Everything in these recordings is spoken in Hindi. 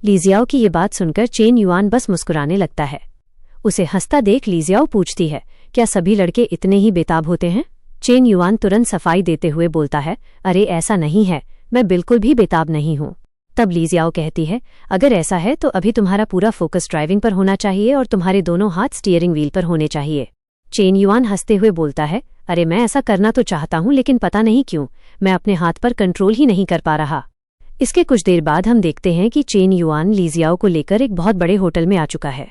लीजियाओ की ये बात सुनकर चेन युआन बस मुस्कुराने लगता है। उसे हंसता देख लीजियाओ पूछती है, क्या सभी लड़के इतने ही बेताब होते हैं? चेन युआन तुरंत सफाई देते हुए बोलता है, अरे ऐसा नहीं है, मैं बिल्कुल भी बेताब नहीं हूँ। तब लीजियाओ कहती है, अगर ऐसा है तो अभी तुम्हारा पूरा फोकस ड्राइविंग पर होना चाहिए और तुम्हारे दोनों हाथ स्टीयरिंग व्हील पर होने चाहिए। चेन युआन हंसते हुए बोलता है, अरे मैं ऐसा करना तो चाहता हूँ लेकिन पता नहीं क्यों मैं अपने हाथ पर कंट्रोल ही नहीं कर पा रहा। इसके कुछ देर बाद हम देखते हैं कि चेन युआन लीजियाओ को लेकर एक बहुत बड़े होटल में आ चुका है।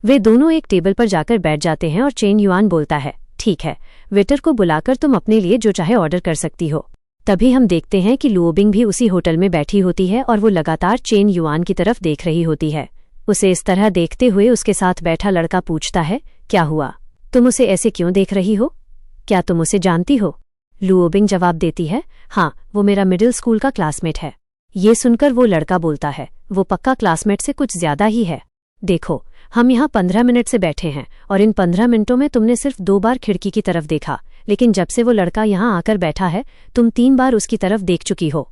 वे दोनों एक टेबल पर जाकर बैठ जाते हैं और चेन युआन बोलता है, ठीक है, वेटर को बुलाकर तुम अपने लिए जो चाहे ऑर्डर कर सकती हो। तभी हम देखते हैं कि लुओबिंग भी उसी होटल में बैठी होती है और वो लगातार चेन युआन की तरफ देख रही होती है। उसे इस तरह देखते हुए उसके साथ बैठा लड़का पूछता है, क्या हुआ, तुम उसे ऐसे क्यों देख रही हो? क्या तुम उसे जानती हो? लुओबिंग जवाब देती है, हाँ, वो मेरा मिडिल स्कूल का क्लासमेट है। ये सुनकर वो लड़का बोलता है, वो पक्का क्लासमेट से कुछ ज्यादा ही है। देखो, हम यहाँ 15 मिनट से बैठे हैं और इन 15 मिनटों में तुमने सिर्फ 2 बार खिड़की की तरफ देखा, लेकिन जब से वो लड़का यहाँ आकर बैठा है तुम 3 बार उसकी तरफ देख चुकी हो।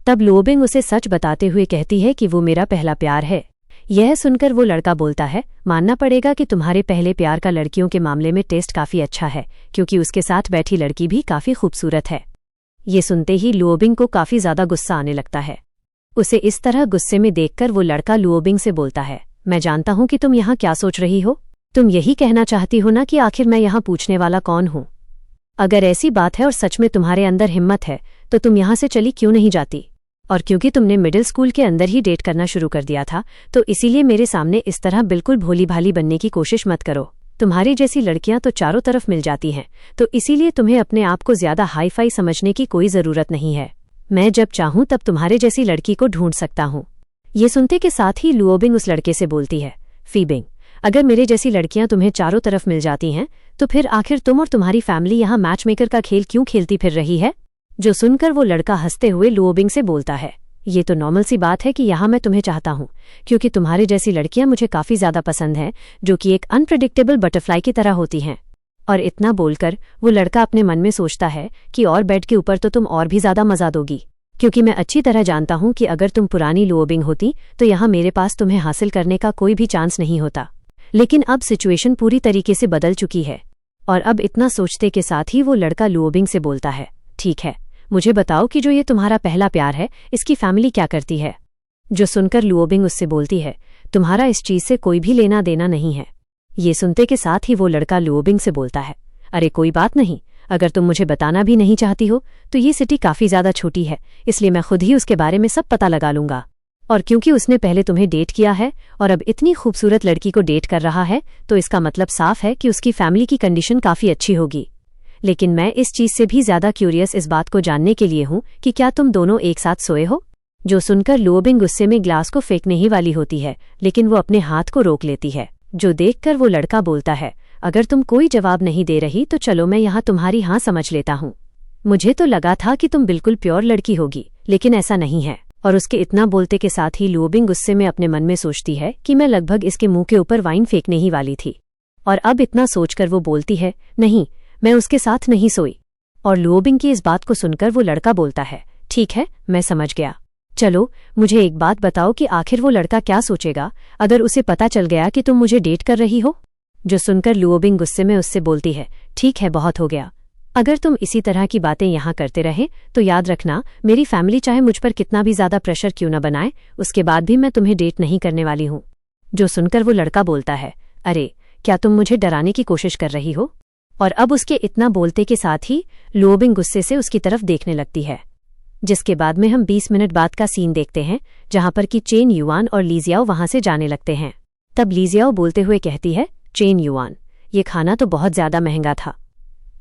तब लुओबिंग उसे सच बताते हुए कहती है कि वो मेरा पहला प्यार है। यह सुनकर वो लड़का बोलता है, मानना पड़ेगा कि तुम्हारे पहले प्यार का लड़कियों के मामले में टेस्ट काफी अच्छा है, क्योंकि उसके साथ बैठी लड़की भी काफी खूबसूरत है। ये सुनते ही लुओबिंग को काफी ज्यादा गुस्सा आने लगता है। उसे इस तरह गुस्से में देखकर वो लड़का लुओबिंग से बोलता है, मैं जानता हूं कि तुम यहाँ क्या सोच रही हो। तुम यही कहना चाहती हो ना कि आखिर मैं यहाँ पूछने वाला कौन हूँ। अगर ऐसी बात है और सच में तुम्हारे अंदर हिम्मत है तो तुम यहाँ से चली क्यों नहीं जाती? और क्योंकि तुमने मिडिल स्कूल के अंदर ही डेट करना शुरू कर दिया था तो इसीलिए मेरे सामने इस तरह बिल्कुल भोली भाली बनने की कोशिश मत करो। तुम्हारी जैसी लड़कियां तो चारों तरफ मिल जाती हैं, तो इसीलिए तुम्हें अपने आप को ज्यादा हाई फाई समझने की कोई जरूरत नहीं है। मैं जब चाहूं तब तुम्हारे जैसी लड़की को ढूंढ सकता हूं। ये सुनते के साथ ही लुओबिंग उस लड़के से बोलती है, फीबिंग, अगर मेरे जैसी लड़कियां तुम्हें चारों तरफ मिल जाती हैं तो फिर आखिर तुम और तुम्हारी फैमिली यहाँ मैच मेकर का खेल क्यों खेलती फिर रही है? जो सुनकर वो लड़का हंसते हुए लुओबिंग से बोलता है, ये तो नॉर्मल सी बात है कि यहाँ मैं तुम्हें चाहता हूँ, क्योंकि तुम्हारे जैसी लड़कियां मुझे काफी ज्यादा पसंद हैं, जो कि एक अनप्रेडिक्टेबल बटरफ्लाई की तरह होती हैं। और इतना बोलकर वो लड़का अपने मन में सोचता है कि और बेड के ऊपर तो तुम और भी ज्यादा मजा दोगी, क्योंकि मैं अच्छी तरह जानता हूं कि अगर तुम पुरानी लुओबिंग होती तो यहाँ मेरे पास तुम्हें हासिल करने का कोई भी चांस नहीं होता। लेकिन अब सिचुएशन पूरी तरीके से बदल चुकी है। और अब इतना सोचते के साथ ही वो लड़का लुओबिंग से बोलता है, ठीक है, मुझे बताओ कि जो ये तुम्हारा पहला प्यार है इसकी फैमिली क्या करती है? जो सुनकर लुओबिंग उससे बोलती है, तुम्हारा इस चीज से कोई भी लेना देना नहीं है। ये सुनते के साथ ही वो लड़का लुओबिंग से बोलता है, अरे कोई बात नहीं, अगर तुम मुझे बताना भी नहीं चाहती हो तो ये सिटी काफी ज्यादा छोटी है, इसलिए मैं खुद ही उसके बारे में सब पता लगा लूंगा। और क्योंकि उसने पहले तुम्हें डेट किया है और अब इतनी खूबसूरत लड़की को डेट कर रहा है तो इसका मतलब साफ है कि उसकी फैमिली की कंडीशन काफी अच्छी होगी। लेकिन मैं इस चीज से भी ज्यादा क्यूरियस इस बात को जानने के लिए हूं कि क्या तुम दोनों एक साथ सोए हो? जो सुनकर लुओबिंग गुस्से में ग्लास को फेंकने ही वाली होती है, लेकिन वो अपने हाथ को रोक लेती है। जो देखकर वो लड़का बोलता है, अगर तुम कोई जवाब नहीं दे रही तो चलो मैं यहाँ तुम्हारी हाँ समझ लेता हूँ। मुझे तो लगा था कि तुम बिल्कुल प्योर लड़की होगी, लेकिन ऐसा नहीं है। और उसके इतना बोलते के साथ ही लुओबिंग गुस्से में अपने मन में सोचती है कि मैं लगभग इसके मुंह के ऊपर वाइन फेंकने ही वाली थी। और अब इतना सोचकर वो बोलती है, नहीं, मैं उसके साथ नहीं सोई। और लुओबिंग की इस बात को सुनकर वो लड़का बोलता है, ठीक है, मैं समझ गया। चलो मुझे एक बात बताओ कि आखिर वो लड़का क्या सोचेगा अगर उसे पता चल गया कि तुम मुझे डेट कर रही हो? जो सुनकर लुओबिंग गुस्से में उससे बोलती है, ठीक है, बहुत हो गया। अगर तुम इसी तरह की बातें यहाँ करते रहे तो याद रखना, मेरी फैमिली चाहे मुझ पर कितना भी ज्यादा प्रेशर क्यों न बनाए, उसके बाद भी मैं तुम्हें डेट नहीं करने वाली हूँ। जो सुनकर वो लड़का बोलता है, अरे क्या तुम मुझे डराने की कोशिश कर रही हो? और अब उसके इतना बोलते के साथ ही लुओबिंग गुस्से से उसकी तरफ देखने लगती है। जिसके बाद में हम 20 मिनट बाद का सीन देखते हैं, जहां पर कि चेन युआन और लीजियाओ वहां से जाने लगते हैं। तब लीजियाओ बोलते हुए कहती है, चेन युआन, ये खाना तो बहुत ज्यादा महंगा था,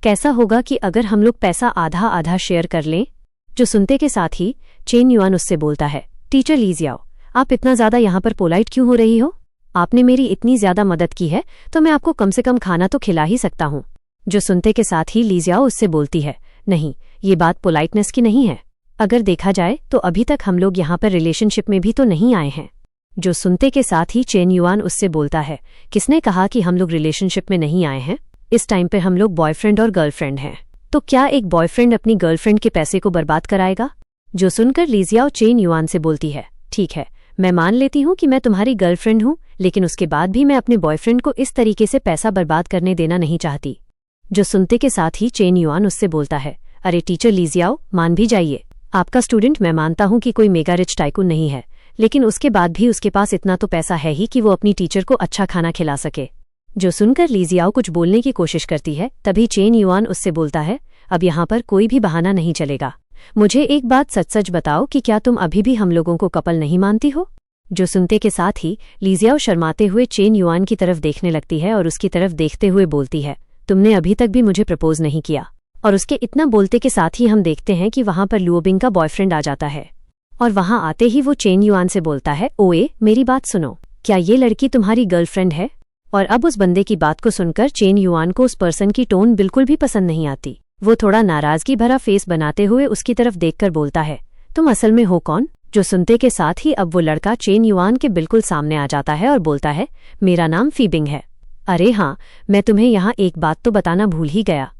कैसा होगा कि अगर हम लोग पैसा आधा आधा शेयर कर लें? जो सुनते के साथ ही चेन युआन उससे बोलता है, टीचर लीजियाओ, आप इतना ज्यादा यहाँ पर पोलाइट क्यों हो रही हो? आपने मेरी इतनी ज्यादा मदद की है तो मैं आपको कम से कम खाना तो खिला ही सकता हूँ। जो सुनते के साथ ही लीजियाओ उससे बोलती है, नहीं, ये बात पोलाइटनेस की नहीं है। अगर देखा जाए तो अभी तक हम लोग यहाँ पर रिलेशनशिप में भी तो नहीं आए हैं। जो सुनते के साथ ही चेन युआन उससे बोलता है, किसने कहा कि हम लोग रिलेशनशिप में नहीं आए हैं? इस टाइम पे हम लोग बॉयफ्रेंड और गर्लफ्रेंड हैं। तो क्या एक बॉयफ्रेंड अपनी गर्लफ्रेंड के पैसे को बर्बाद कराएगा? जो सुनकर लीजियाओ चेन युआन से बोलती है, ठीक है, मैं मान लेती हूँ कि मैं तुम्हारी गर्लफ्रेंड हूँ, लेकिन उसके बाद भी मैं अपने बॉयफ्रेंड को इस तरीके से पैसा बर्बाद करने देना नहीं चाहती। जो सुनते के साथ ही चेन युआन उससे बोलता है, अरे टीचर लीजियाओ, मान भी जाइए। आपका स्टूडेंट मैं मानता हूँ कि कोई मेगा रिच टाइकून नहीं है, लेकिन उसके बाद भी उसके पास इतना तो पैसा है ही कि वो अपनी टीचर को अच्छा खाना खिला सके। जो सुनकर लीजियाओ कुछ बोलने की कोशिश करती है, तभी चेन युआन उससे बोलता है, अब यहाँ पर कोई भी बहाना नहीं चलेगा। मुझे एक बात सच सच बताओ कि क्या तुम अभी भी हम लोगों को कपल नहीं मानती हो? जो सुनते के साथ ही लीजियाओ शर्माते हुए चेन युआन की तरफ देखने लगती है और उसकी तरफ देखते हुए बोलती है, तुमने अभी तक भी मुझे प्रपोज नहीं किया। और उसके इतना बोलते के साथ ही हम देखते हैं कि वहां पर लुओबिंग का बॉयफ्रेंड आ जाता है और वहां आते ही वो चेन युआन से बोलता है, ओए मेरी बात सुनो, क्या ये लड़की तुम्हारी गर्लफ्रेंड है? और अब उस बंदे की बात को सुनकर चेन युआन को उस पर्सन की टोन बिल्कुल भी पसंद नहीं आती। वो थोड़ा नाराजगी भरा फेस बनाते हुए उसकी तरफ देखकर बोलता है, तुम असल में हो कौन? जो सुनते के साथ ही अब वो लड़का चेन युआन के बिल्कुल सामने आ जाता है और बोलता है, मेरा नाम फीबिंग है। अरे हाँ, मैं तुम्हें यहाँ एक बात तो बताना भूल ही गया।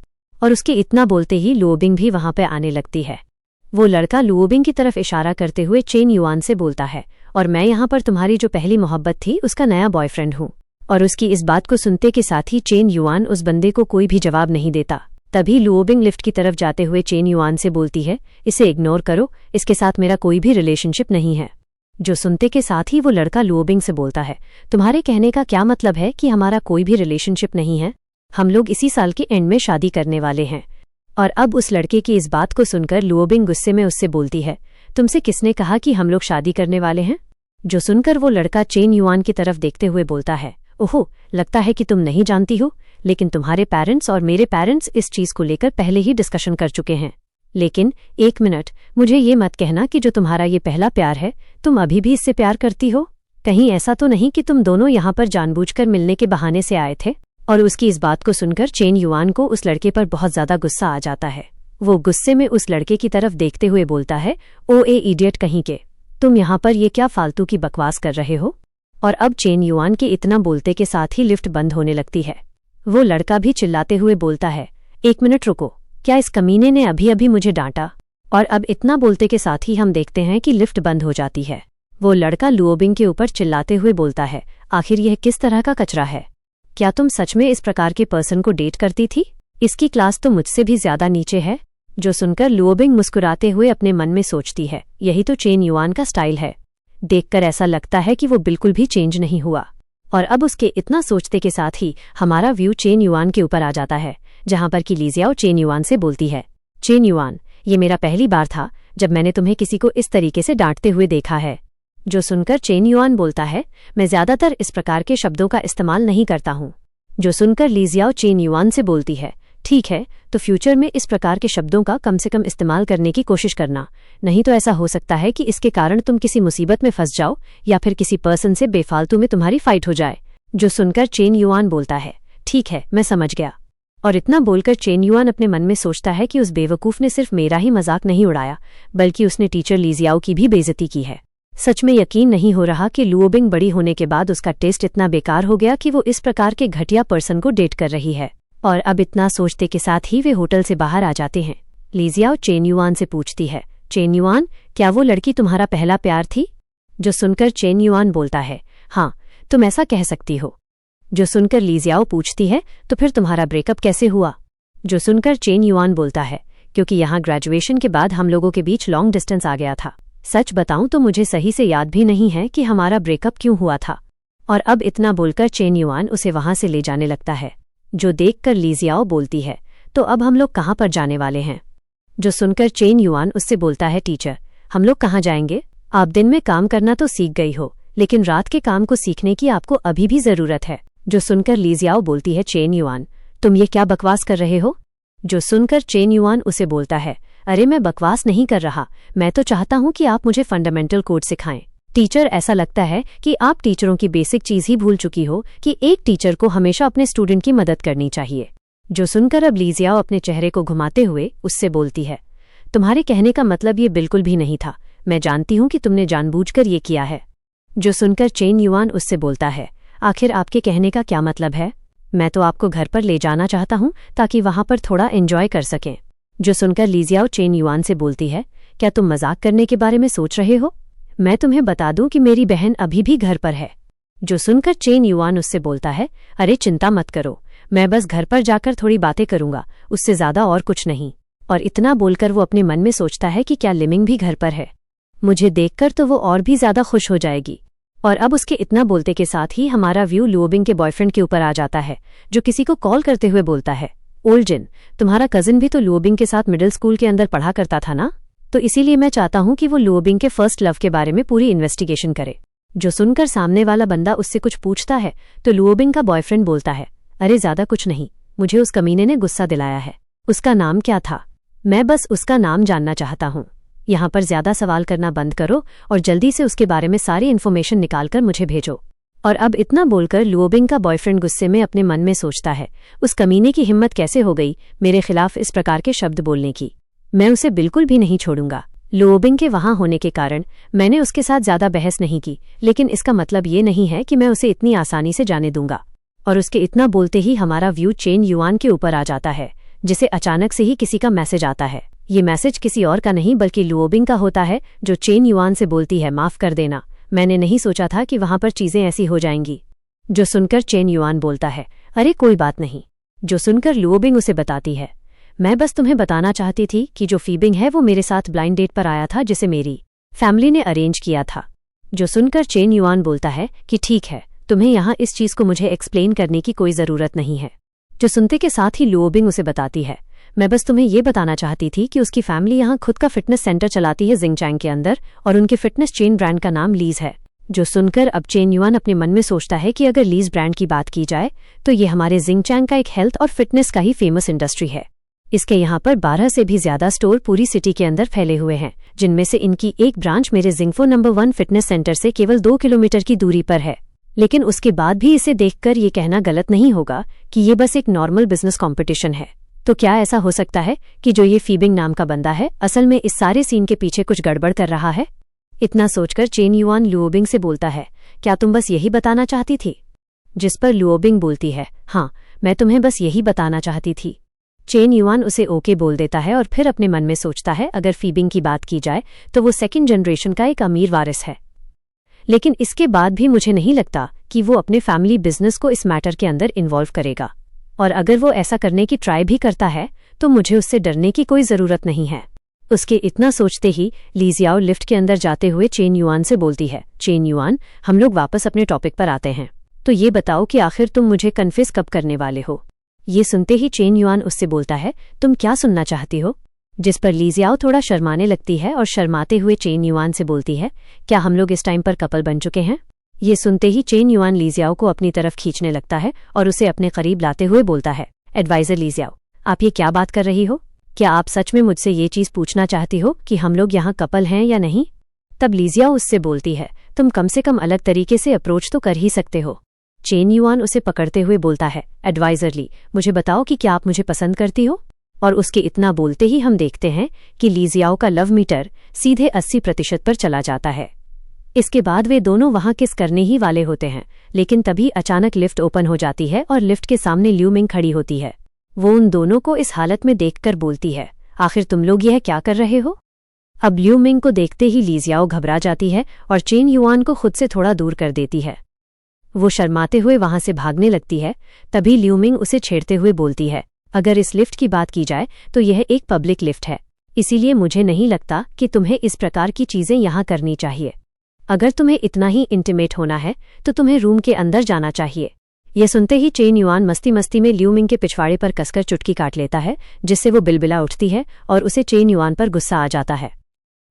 और उसके इतना बोलते ही लुओबिंग भी वहां पे आने लगती है। वो लड़का लुओबिंग की तरफ इशारा करते हुए चेन युआन से बोलता है, और मैं यहाँ पर तुम्हारी जो पहली मोहब्बत थी उसका नया बॉयफ्रेंड हूँ। और उसकी इस बात को सुनते के साथ ही चेन युआन उस बंदे को कोई भी जवाब नहीं देता। तभी लुओबिंग लिफ्ट की तरफ जाते हुए चेन युआन से बोलती है, इसे इग्नोर करो, इसके साथ मेरा कोई भी रिलेशनशिप नहीं है। जो सुनते के साथ ही वो लड़का लुओबिंग से बोलता है, तुम्हारे कहने का क्या मतलब है कि हमारा कोई भी रिलेशनशिप नहीं है? हम लोग इसी साल के एंड में शादी करने वाले हैं। और अब उस लड़के की इस बात को सुनकर लुओबिंग गुस्से में उससे बोलती है, तुमसे किसने कहा कि हम लोग शादी करने वाले हैं? जो सुनकर वो लड़का चेन युआन की तरफ देखते हुए बोलता है, ओहो, लगता है कि तुम नहीं जानती हो, लेकिन तुम्हारे पेरेंट्स और मेरे पेरेंट्स इस चीज को लेकर पहले ही डिस्कशन कर चुके हैं। लेकिन एक मिनट, मुझे ये मत कहना कि जो तुम्हारा ये पहला प्यार है, तुम अभी भी इससे प्यार करती हो? कहीं ऐसा तो नहीं कि तुम दोनों यहाँ पर जानबूझकर मिलने के बहाने से आए थे? और उसकी इस बात को सुनकर चेन युआन को उस लड़के पर बहुत ज्यादा गुस्सा आ जाता है। वो गुस्से में उस लड़के की तरफ देखते हुए बोलता है, ओ ए इडियट कहीं के, तुम यहाँ पर ये क्या फालतू की बकवास कर रहे हो? और अब चेन युआन के इतना बोलते के साथ ही लिफ्ट बंद होने लगती है। वो लड़का भी चिल्लाते हुए बोलता है, एक मिनट रुको, क्या इस कमीने ने अभी अभी मुझे डांटा? और अब इतना बोलते के साथ ही हम देखते हैं कि लिफ्ट बंद हो जाती है। वो लड़का लुओबिंग के ऊपर चिल्लाते हुए बोलता है, आखिर यह किस तरह का कचरा है? क्या तुम सच में इस प्रकार के पर्सन को डेट करती थी? इसकी क्लास तो मुझसे भी ज्यादा नीचे है। जो सुनकर लुओबिंग मुस्कुराते हुए अपने मन में सोचती है, यही तो चेन युआन का स्टाइल है। देखकर ऐसा लगता है कि वो बिल्कुल भी चेंज नहीं हुआ। और अब उसके इतना सोचते के साथ ही हमारा व्यू चेन युआन के ऊपर आ जाता है, जहां पर कि लीजियाओ चेन युआन से बोलती है, चेन युआन, ये मेरा पहली बार था जब मैंने तुम्हें किसी को इस तरीके से डांटते हुए देखा है। जो सुनकर चेन युआन बोलता है, मैं ज्यादातर इस प्रकार के शब्दों का इस्तेमाल नहीं करता हूँ। जो सुनकर लीजियाओ चेन युआन से बोलती है, ठीक है, तो फ्यूचर में इस प्रकार के शब्दों का कम से कम इस्तेमाल करने की कोशिश करना, नहीं तो ऐसा हो सकता है कि इसके कारण तुम किसी मुसीबत में फंस जाओ या फिर किसी पर्सन से बेफालतू में तुम्हारी फाइट हो जाए। जो सुनकर चेन युआन बोलता है, ठीक है, मैं समझ गया। और इतना बोलकर चेन युआन अपने मन में सोचता है कि उस बेवकूफ ने सिर्फ मेरा ही मजाक नहीं उड़ाया, बल्कि उसने टीचर लीजियाओ की भी बेइज्जती की है। सच में यकीन नहीं हो रहा कि लुओबिंग बड़ी होने के बाद उसका टेस्ट इतना बेकार हो गया कि वो इस प्रकार के घटिया पर्सन को डेट कर रही है। और अब इतना सोचते के साथ ही वे होटल से बाहर आ जाते हैं। लीजियाओ चेन युआन से पूछती है, चेन युआन, क्या वो लड़की तुम्हारा पहला प्यार थी? जो सुनकर चेन युआन बोलता है, हाँ, तुम ऐसा कह सकती हो। जो सुनकर लीजियाओ पूछती है, तो फिर तुम्हारा ब्रेकअप कैसे हुआ? जो सुनकर चेन युआन बोलता है, क्योंकि यहाँ ग्रेजुएशन के बाद हम लोगों के बीच लॉन्ग डिस्टेंस आ गया था। सच बताऊं तो मुझे सही से याद भी नहीं है कि हमारा ब्रेकअप क्यों हुआ था। और अब इतना बोलकर चेन युआन उसे वहां से ले जाने लगता है। जो देखकर लीजियाओ बोलती है, तो अब हम लोग कहाँ पर जाने वाले हैं? जो सुनकर चेन युआन उससे बोलता है, टीचर, हम लोग कहाँ जाएंगे? आप दिन में काम करना तो सीख गई हो, लेकिन रात के काम को सीखने की आपको अभी भी जरूरत है। जो सुनकर लीजियाओ बोलती है, चेन युआन, तुम ये क्या बकवास कर रहे हो? जो सुनकर चेन युआन उसे बोलता है, अरे मैं बकवास नहीं कर रहा, मैं तो चाहता हूँ कि आप मुझे फंडामेंटल कोड सिखाएं। टीचर, ऐसा लगता है कि आप टीचरों की बेसिक चीज ही भूल चुकी हो कि एक टीचर को हमेशा अपने स्टूडेंट की मदद करनी चाहिए। जो सुनकर अब लीजियाओ अपने चेहरे को घुमाते हुए उससे बोलती है, तुम्हारे कहने का मतलब ये बिल्कुल भी नहीं था, मैं जानती हूँ कि तुमने जानबूझकर ये किया है। जो सुनकर चेन युआन उससे बोलता है, आखिर आपके कहने का क्या मतलब है? मैं तो आपको घर पर ले जाना चाहता हूँ ताकि वहां पर थोड़ा एंजॉय कर सकें। जो सुनकर लीजियाओ चेन युआन से बोलती है, क्या तुम मजाक करने के बारे में सोच रहे हो? मैं तुम्हें बता दूं कि मेरी बहन अभी भी घर पर है। जो सुनकर चेन युआन उससे बोलता है, अरे चिंता मत करो, मैं बस घर पर जाकर थोड़ी बातें करूंगा, उससे ज्यादा और कुछ नहीं। और इतना बोलकर वो अपने मन में सोचता है कि क्या लिमिंग भी घर पर है, मुझे देखकर तो वो और भी ज्यादा खुश हो जाएगी। और अब उसके इतना बोलते के साथ ही हमारा व्यू लुओबिंग के बॉयफ्रेंड के ऊपर आ जाता है, जो किसी को कॉल करते हुए बोलता है, ओल्जिन, तुम्हारा कजिन भी तो लुओबिंग के साथ मिडिल स्कूल के अंदर पढ़ा करता था ना, तो इसीलिए मैं चाहता हूं कि वो लुओबिंग के फर्स्ट लव के बारे में पूरी इन्वेस्टिगेशन करे। जो सुनकर सामने वाला बंदा उससे कुछ पूछता है तो लुओबिंग का बॉयफ्रेंड बोलता है, अरे ज्यादा कुछ नहीं, मुझे उस कमीने ने गुस्सा दिलाया है। उसका नाम क्या था? मैं बस उसका नाम जानना चाहता हूं। यहाँ पर ज्यादा सवाल करना बंद करो और जल्दी से उसके बारे में सारी इन्फॉर्मेशन निकालकर मुझे भेजो। और अब इतना बोलकर लुओबिंग का बॉयफ्रेंड गुस्से में अपने मन में सोचता है, उस कमीने की हिम्मत कैसे हो गई मेरे खिलाफ इस प्रकार के शब्द बोलने की, मैं उसे बिल्कुल भी नहीं छोड़ूंगा। लुओबिंग के वहां होने के कारण मैंने उसके साथ ज्यादा बहस नहीं की, लेकिन इसका मतलब ये नहीं है कि मैं उसे इतनी आसानी से जाने दूंगा। और उसके इतना बोलते ही हमारा व्यू चेन युआन के ऊपर आ जाता है, जिसे अचानक से ही किसी का मैसेज आता है। ये मैसेज किसी और का नहीं बल्कि लुओबिंग का होता है, जो चेन युआन से बोलती है, माफ कर देना, मैंने नहीं सोचा था कि वहां पर चीजें ऐसी हो जाएंगी। जो सुनकर चेन युआन बोलता है, अरे कोई बात नहीं। जो सुनकर लुओबिंग उसे बताती है, मैं बस तुम्हें बताना चाहती थी कि जो फीबिंग है वो मेरे साथ ब्लाइंड डेट पर आया था, जिसे मेरी फैमिली ने अरेंज किया था। जो सुनकर चेन युआन बोलता है कि ठीक है, तुम्हें यहाँ इस चीज को मुझे एक्सप्लेन करने की कोई जरूरत नहीं है। जो सुनते के साथ ही लुओबिंग उसे बताती है, मैं बस तुम्हें ये बताना चाहती थी कि उसकी फैमिली यहाँ खुद का फिटनेस सेंटर चलाती है जिंगचैंग के अंदर, और उनके फिटनेस चेन ब्रांड का नाम लीज है। जो सुनकर अब चेन युआन अपने मन में सोचता है कि अगर लीज ब्रांड की बात की जाए तो ये हमारे जिंगचैंग का एक हेल्थ और फिटनेस का ही फेमस इंडस्ट्री है। इसके यहाँ पर 12 से भी ज्यादा स्टोर पूरी सिटी के अंदर फैले हुए हैं, जिनमें से इनकी एक ब्रांच मेरे जिंगफो नंबर 1 फिटनेस सेंटर से केवल 2 किलोमीटर की दूरी पर है। लेकिन उसके बाद भी इसे देखकर ये कहना गलत नहीं होगा कि ये बस एक नॉर्मल बिजनेस कॉम्पिटिशन है। तो क्या ऐसा हो सकता है कि जो ये फीबिंग नाम का बंदा है असल में इस सारे सीन के पीछे कुछ गड़बड़ कर रहा है? इतना सोचकर चेन युआन लुओबिंग से बोलता है, क्या तुम बस यही बताना चाहती थी? जिस पर लुओबिंग बोलती है, हाँ, मैं तुम्हें बस यही बताना चाहती थी। चेन युआन उसे ओके बोल देता है और फिर अपने मन में सोचता है, अगर फीबिंग की बात की जाए तो वो सेकंड जनरेशन का एक अमीर वारिस है। लेकिन इसके बाद भी मुझे नहीं लगता कि वो अपने फैमिली बिजनेस को इस मैटर के अंदर इन्वॉल्व करेगा, और अगर वो ऐसा करने की ट्राई भी करता है तो मुझे उससे डरने की कोई जरूरत नहीं है। उसके इतना सोचते ही लीजियाओ लिफ्ट के अंदर जाते हुए चेन युआन से बोलती है, चेन युआन, हम लोग वापस अपने टॉपिक पर आते हैं, तो ये बताओ कि आखिर तुम मुझे कन्फेस कब करने वाले हो? ये सुनते ही चेन युआन उससे बोलता है, तुम क्या सुनना चाहती हो? जिस पर लीजियाओ थोड़ा शर्माने लगती है और शर्माते हुए चेन युआन से बोलती है, क्या हम लोग इस टाइम पर कपल बन चुके हैं? ये सुनते ही चेन युआन लीजियाओ को अपनी तरफ खींचने लगता है और उसे अपने करीब लाते हुए बोलता है, एडवाइजर लीजियाओ, आप ये क्या बात कर रही हो? क्या आप सच में मुझसे ये चीज पूछना चाहती हो कि हम लोग यहाँ कपल हैं या नहीं? तब लीजियाओ उससे बोलती है, तुम कम से कम अलग तरीके से अप्रोच तो कर ही सकते हो। चेन युआन उसे पकड़ते हुए बोलता है, एडवाइजर ली, मुझे बताओ कि क्या आप मुझे पसंद करती हो? और उसके इतना बोलते ही हम देखते हैं कि लीजियाओ का लव मीटर सीधे 80% पर चला जाता है। इसके बाद वे दोनों वहां किस करने ही वाले होते हैं, लेकिन तभी अचानक लिफ्ट ओपन हो जाती है और लिफ्ट के सामने ल्यूमिंग खड़ी होती है। वो उन दोनों को इस हालत में देखकर बोलती है, आखिर तुम लोग यह क्या कर रहे हो? अब ल्यूमिंग को देखते ही लीजियाओ घबरा जाती है और चेन युआन को खुद से थोड़ा दूर कर देती है। वो शर्माते हुए वहां से भागने लगती है। तभी ल्यूमिंग उसे छेड़ते हुए बोलती है, अगर इस लिफ्ट की बात की जाए तो यह एक पब्लिक लिफ्ट है, इसीलिए मुझे नहीं लगता कि तुम्हें इस प्रकार की चीजें यहाँ करनी चाहिए। अगर तुम्हें इतना ही इंटीमेट होना है तो तुम्हें रूम के अंदर जाना चाहिए। ये सुनते ही चेन युआन मस्ती मस्ती में ल्यूमिंग के पिछवाड़े पर कसकर चुटकी काट लेता है, जिससे वो बिलबिला उठती है और उसे चेन युआन पर गुस्सा आ जाता है।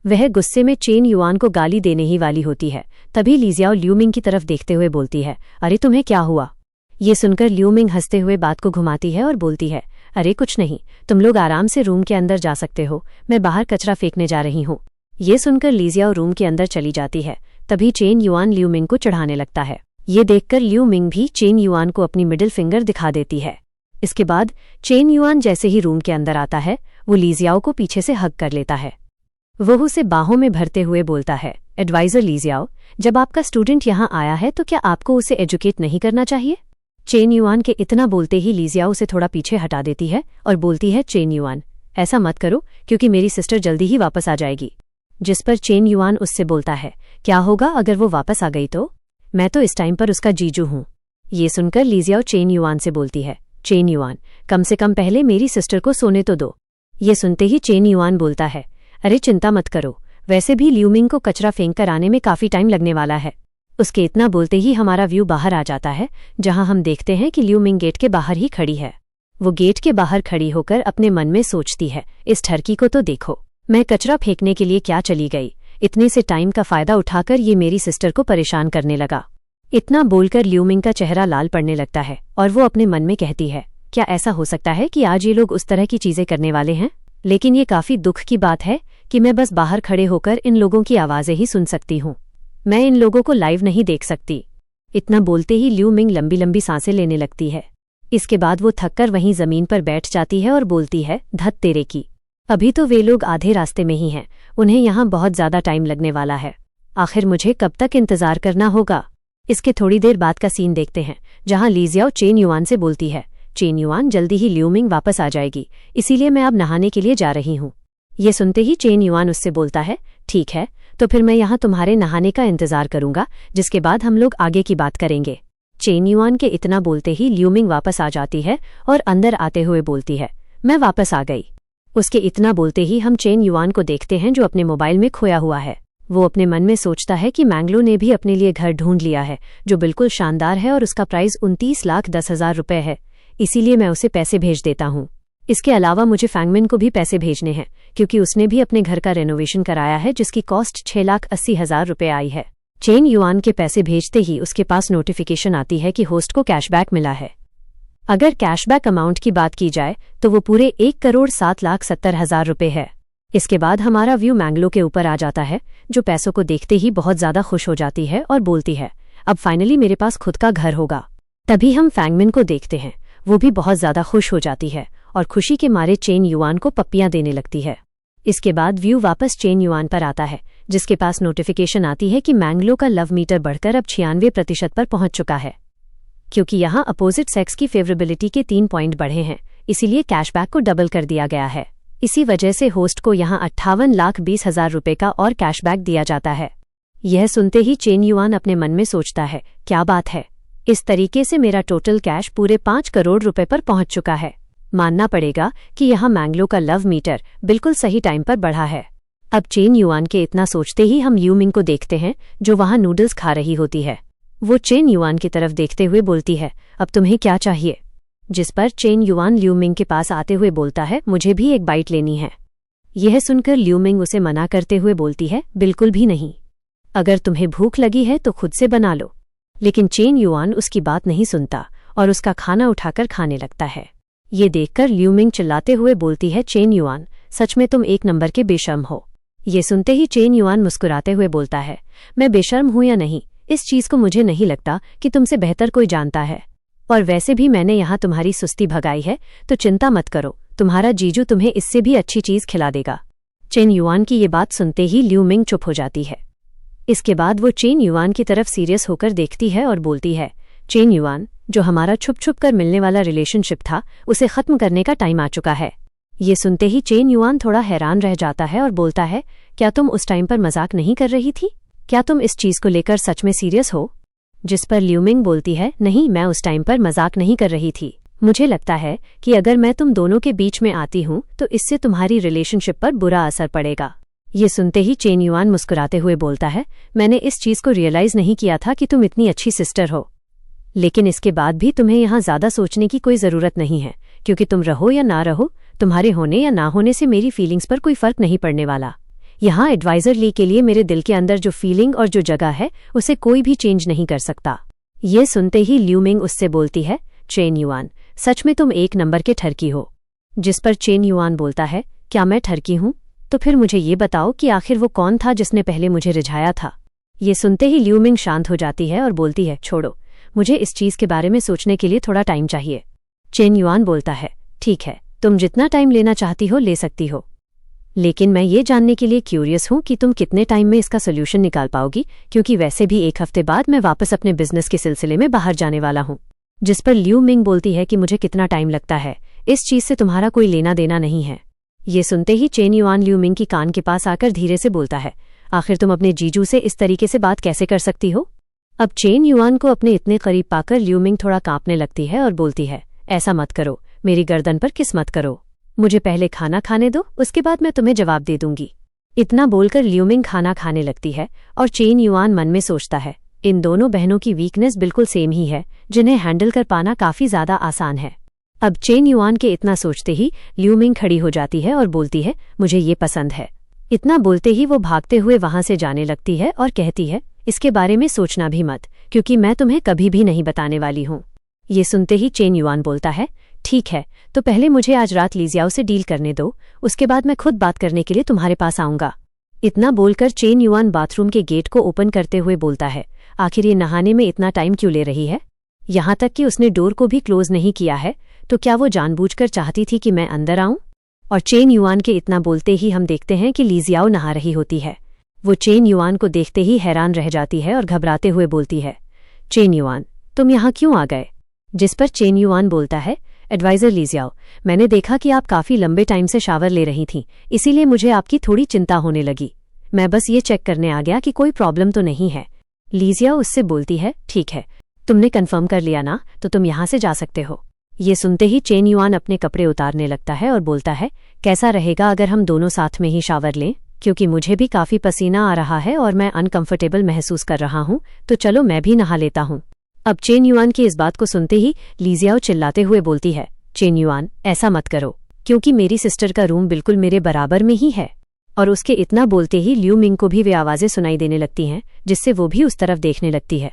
वह गुस्से में चेन युआन को गाली देने ही वाली होती है। तभी लीजियाओ ल्यूमिंग की तरफ देखते हुए बोलती है, अरे तुम्हें क्या हुआ? ये सुनकर ल्यूमिंग हंसते हुए बात को घुमाती है और बोलती है, अरे कुछ नहीं, तुम लोग आराम से रूम के अंदर जा सकते हो, मैं बाहर कचरा फेंकने जा रही हूँ। ये सुनकर लीजियाओ रूम के अंदर चली जाती है। तभी चेन युआन ल्यूमिंग को चढ़ाने लगता है। ये देखकर ल्यूमिंग भी चेन युआन को अपनी मिडिल फिंगर दिखा देती है। इसके बाद चेन युआन जैसे ही रूम के अंदर आता है, वो लीजियाओ को पीछे से हग कर लेता है। वो उसे बाहों में भरते हुए बोलता है, एडवाइजर लीजियाओ, जब आपका स्टूडेंट यहाँ आया है तो क्या आपको उसे एजुकेट नहीं करना चाहिए? चेन युआन के इतना बोलते ही लीजियाओ उसे थोड़ा पीछे हटा देती है और बोलती है, चेन युआन, ऐसा मत करो क्योंकि मेरी सिस्टर जल्दी ही वापस आ जाएगी। जिस पर चेन युआन उससे बोलता है, क्या होगा अगर वो वापस आ गई तो? मैं तो इस टाइम पर उसका जीजू हूँ। ये सुनकर लीजियाओ चेन युआन से बोलती है, चेन युआन, कम से कम पहले मेरी सिस्टर को सोने तो दो। ये सुनते ही चेन युआन बोलता है, अरे चिंता मत करो, वैसे भी ल्यूमिंग को कचरा फेंक कर आने में काफी टाइम लगने वाला है। उसके इतना बोलते ही हमारा व्यू बाहर आ जाता है, जहां हम देखते हैं कि ल्यूमिंग गेट के बाहर ही खड़ी है। वो गेट के बाहर खड़ी होकर अपने मन में सोचती है, इस ठरकी को तो देखो, मैं कचरा फेंकने के लिए क्या चली गई, इतने से टाइम का फायदा उठाकर ये मेरी सिस्टर को परेशान करने लगा। इतना बोलकर ल्यूमिंग का चेहरा लाल पड़ने लगता है और वो अपने मन में कहती है, क्या ऐसा हो सकता है कि आज ये लोग उस तरह की चीजें करने वाले हैं? लेकिन ये काफी दुख की बात है कि मैं बस बाहर खड़े होकर इन लोगों की आवाजें ही सुन सकती हूँ, मैं इन लोगों को लाइव नहीं देख सकती। इतना बोलते ही ल्यूमिंग लंबी लंबी सांसें लेने लगती है। इसके बाद वो थककर वहीं जमीन पर बैठ जाती है और बोलती है, धत तेरे की, अभी तो वे लोग आधे रास्ते में ही हैं, उन्हें यहाँ बहुत ज्यादा टाइम लगने वाला है। आखिर मुझे कब तक इंतजार करना होगा? इसके थोड़ी देर बाद का सीन देखते हैं, जहां लीजियाओ चेन युआन से बोलती है, चेन युआन, जल्दी ही ल्यूमिंग वापस आ जाएगी, इसीलिए मैं अब नहाने के लिए जा रही हूँ। ये सुनते ही चेन युआन उससे बोलता है, ठीक है, तो फिर मैं यहाँ तुम्हारे नहाने का इंतजार करूंगा, जिसके बाद हम लोग आगे की बात करेंगे। चेन युआन के इतना बोलते ही ल्यूमिंग वापस आ जाती है और अंदर आते हुए बोलती है, मैं वापस आ गई। उसके इतना बोलते ही हम चेन युआन को देखते हैं जो अपने मोबाइल में खोया हुआ है। वो अपने मन में सोचता है कि मैंगलो ने भी अपने लिए घर ढूंढ लिया है, जो बिल्कुल शानदार है और उसका प्राइस 29,10,000 रुपये है, इसीलिए मैं उसे पैसे भेज देता हूँ। इसके अलावा मुझे फैंगमिन को भी पैसे भेजने हैं, क्योंकि उसने भी अपने घर का रेनोवेशन कराया है, जिसकी कॉस्ट 6,80,000 रुपये आई है। चेन युआन के पैसे भेजते ही उसके पास नोटिफिकेशन आती है कि होस्ट को कैशबैक मिला है। अगर कैशबैक अमाउंट की बात की जाए तो वो पूरे 1,07,70,000 रुपये है। इसके बाद हमारा व्यू मैंगलो के ऊपर आ जाता है, जो पैसों को देखते ही बहुत ज्यादा खुश हो जाती है और बोलती है, अब फाइनली मेरे पास खुद का घर होगा। तभी हम फैंगमिन को देखते हैं, वो भी बहुत ज्यादा खुश हो जाती है और खुशी के मारे चेन युआन को पप्पियां देने लगती है। इसके बाद व्यू वापस चेन युआन पर आता है, जिसके पास नोटिफिकेशन आती है कि मैंगलो का लव मीटर बढ़कर अब 96% पर पहुंच चुका है। क्योंकि यहाँ अपोजिट सेक्स की फेवरेबिलिटी के 3 पॉइंट बढ़े हैं, इसीलिए कैशबैक को डबल कर दिया गया है। इसी वजह से होस्ट को यहाँ 58,20,000 रुपये का और कैशबैक दिया जाता है। यह सुनते ही चेन युआन अपने मन में सोचता है, क्या बात है, इस तरीके से मेरा टोटल कैश पूरे 5 करोड़ रुपए पर पहुंच चुका है। मानना पड़ेगा कि यहाँ मैंगलो का लव मीटर बिल्कुल सही टाइम पर बढ़ा है। अब चेन युआन के इतना सोचते ही हम ल्यूमिंग को देखते हैं, जो वहाँ नूडल्स खा रही होती है। वो चेन युआन की तरफ देखते हुए बोलती है, अब तुम्हें क्या चाहिए? जिस पर चेन युआन ल्यूमिंग के पास आते हुए बोलता है, मुझे भी एक बाइट लेनी है। यह सुनकर ल्यूमिंग उसे मना करते हुए बोलती है, बिल्कुल भी नहीं, अगर तुम्हें भूख लगी है तो खुद से बना लो। लेकिन चेन युआन उसकी बात नहीं सुनता और उसका खाना उठाकर खाने लगता है। ये देखकर ल्यूमिंग चिल्लाते हुए बोलती है, चेन युआन, सच में तुम एक नंबर के बेशर्म हो। ये सुनते ही चेन युआन मुस्कुराते हुए बोलता है, मैं बेशर्म हूं या नहीं, इस चीज को मुझे नहीं लगता कि तुमसे बेहतर कोई जानता है, और वैसे भी मैंने यहाँ तुम्हारी सुस्ती भगाई है, तो चिंता मत करो, तुम्हारा जीजू तुम्हें इससे भी अच्छी चीज खिला देगा। चेन युआन की ये बात सुनते ही ल्यूमिंग चुप हो जाती है। इसके बाद वो चेन युआन की तरफ सीरियस होकर देखती है और बोलती है, चेन युआन, जो हमारा छुप छुप कर मिलने वाला रिलेशनशिप था, उसे खत्म करने का टाइम आ चुका है। ये सुनते ही चेन युआन थोड़ा हैरान रह जाता है और बोलता है, क्या तुम उस टाइम पर मजाक नहीं कर रही थी? क्या तुम इस चीज को लेकर सच में सीरियस हो? जिस पर ल्यूमिंग बोलती है, नहीं, मैं उस टाइम पर मजाक नहीं कर रही थी। मुझे लगता है कि अगर मैं तुम दोनों के बीच में आती हूँ तो इससे तुम्हारी रिलेशनशिप पर बुरा असर पड़ेगा। ये सुनते ही चेन युआन मुस्कुराते हुए बोलता है, मैंने इस चीज को रियलाइज नहीं किया था कि तुम इतनी अच्छी सिस्टर हो, लेकिन इसके बाद भी तुम्हें यहाँ ज्यादा सोचने की कोई जरूरत नहीं है, क्योंकि तुम रहो या ना रहो, तुम्हारे होने या ना होने से मेरी फीलिंग्स पर कोई फर्क नहीं पड़ने वाला। यहाँ एडवाइजर ली के लिए मेरे दिल के अंदर जो फीलिंग और जो जगह है, उसे कोई भी चेंज नहीं कर सकता। ये सुनते ही ल्यूमिंग उससे बोलती है, चेन युआन, सच में तुम एक नंबर के ठरकी हो। जिस पर चेन युआन बोलता है, क्या मैं ठरकी हूँ? तो फिर मुझे ये बताओ कि आखिर वो कौन था जिसने पहले मुझे रिझाया था? ये सुनते ही ल्यूमिंग शांत हो जाती है और बोलती है, छोड़ो, मुझे इस चीज के बारे में सोचने के लिए थोड़ा टाइम चाहिए। चेन युआन बोलता है, ठीक है, तुम जितना टाइम लेना चाहती हो ले सकती हो, लेकिन मैं ये जानने के लिए क्यूरियस हूँ कि तुम कितने टाइम में इसका सोल्यूशन निकाल पाओगी, क्योंकि वैसे भी 1 हफ्ते बाद मैं वापस अपने बिजनेस के सिलसिले में बाहर जाने वाला हूँ। जिस पर ल्यूमिंग बोलती है कि मुझे कितना टाइम लगता है, इस चीज से तुम्हारा कोई लेना देना नहीं है। ये सुनते ही चेन युआन ल्यूमिंग की कान के पास आकर धीरे से बोलता है, आखिर तुम अपने जीजू से इस तरीके से बात कैसे कर सकती हो? अब चेन युआन को अपने इतने करीब पाकर लियू मिंग थोड़ा कांपने लगती है और बोलती है, ऐसा मत करो, मेरी गर्दन पर किस मत करो। मुझे पहले खाना खाने दो, उसके बाद मैं तुम्हें जवाब दे दूंगी। इतना बोलकर लियू मिंग खाना खाने लगती है और चेन युआन मन में सोचता है, इन दोनों बहनों की वीकनेस बिल्कुल सेम ही है, जिन्हें हैंडल कर पाना काफी ज्यादा आसान है। अब चेन युआन के इतना सोचते ही लियू मिंग खड़ी हो जाती है और बोलती है, मुझे ये पसंद है। इतना बोलते ही वो भागते हुए वहां से जाने लगती है और कहती है, इसके बारे में सोचना भी मत, क्योंकि मैं तुम्हें कभी भी नहीं बताने वाली हूँ। ये सुनते ही चेन युआन बोलता है, ठीक है, तो पहले मुझे आज रात लीजियाओ से डील करने दो, उसके बाद मैं खुद बात करने के लिए तुम्हारे पास आऊंगा। इतना बोलकर चेन युआन बाथरूम के गेट को ओपन करते हुए बोलता है, आखिर ये नहाने में इतना टाइम क्यों ले रही है? यहाँ तक कि उसने डोर को भी क्लोज नहीं किया है, तो क्या वो जानबूझकर चाहती थी कि मैं अंदर आऊं? और चेन युआन के इतना बोलते ही हम देखते हैं कि लीजियाओ नहा रही होती है। वो चेन युआन को देखते ही हैरान रह जाती है और घबराते हुए बोलती है, चेन युआन, तुम यहाँ क्यों आ गए? जिस पर चेन युआन बोलता है, एडवाइजर लीजियाओ, मैंने देखा कि आप काफी लंबे टाइम से शावर ले रही थीं, इसीलिए मुझे आपकी थोड़ी चिंता होने लगी। मैं बस ये चेक करने आ गया कि कोई प्रॉब्लम तो नहीं है। लीजियाओ उससे बोलती है, ठीक है, तुमने कंफर्म कर लिया ना, तो तुम यहाँ से जा सकते हो। ये सुनते ही चेन युआन अपने कपड़े उतारने लगता है और बोलता है, कैसा रहेगा अगर हम दोनों साथ में ही शावर लें, क्योंकि मुझे भी काफी पसीना आ रहा है और मैं अनकंफर्टेबल महसूस कर रहा हूँ, तो चलो मैं भी नहा लेता हूँ। अब चेन युआन की इस बात को सुनते ही लीजियाओ चिल्लाते हुए बोलती है, चेन युआन, ऐसा मत करो, क्योंकि मेरी सिस्टर का रूम बिल्कुल मेरे बराबर में ही है। और उसके इतना बोलते ही लियू मिंग को भी वे आवाजें सुनाई देने लगती हैं, जिससे वो भी उस तरफ देखने लगती है।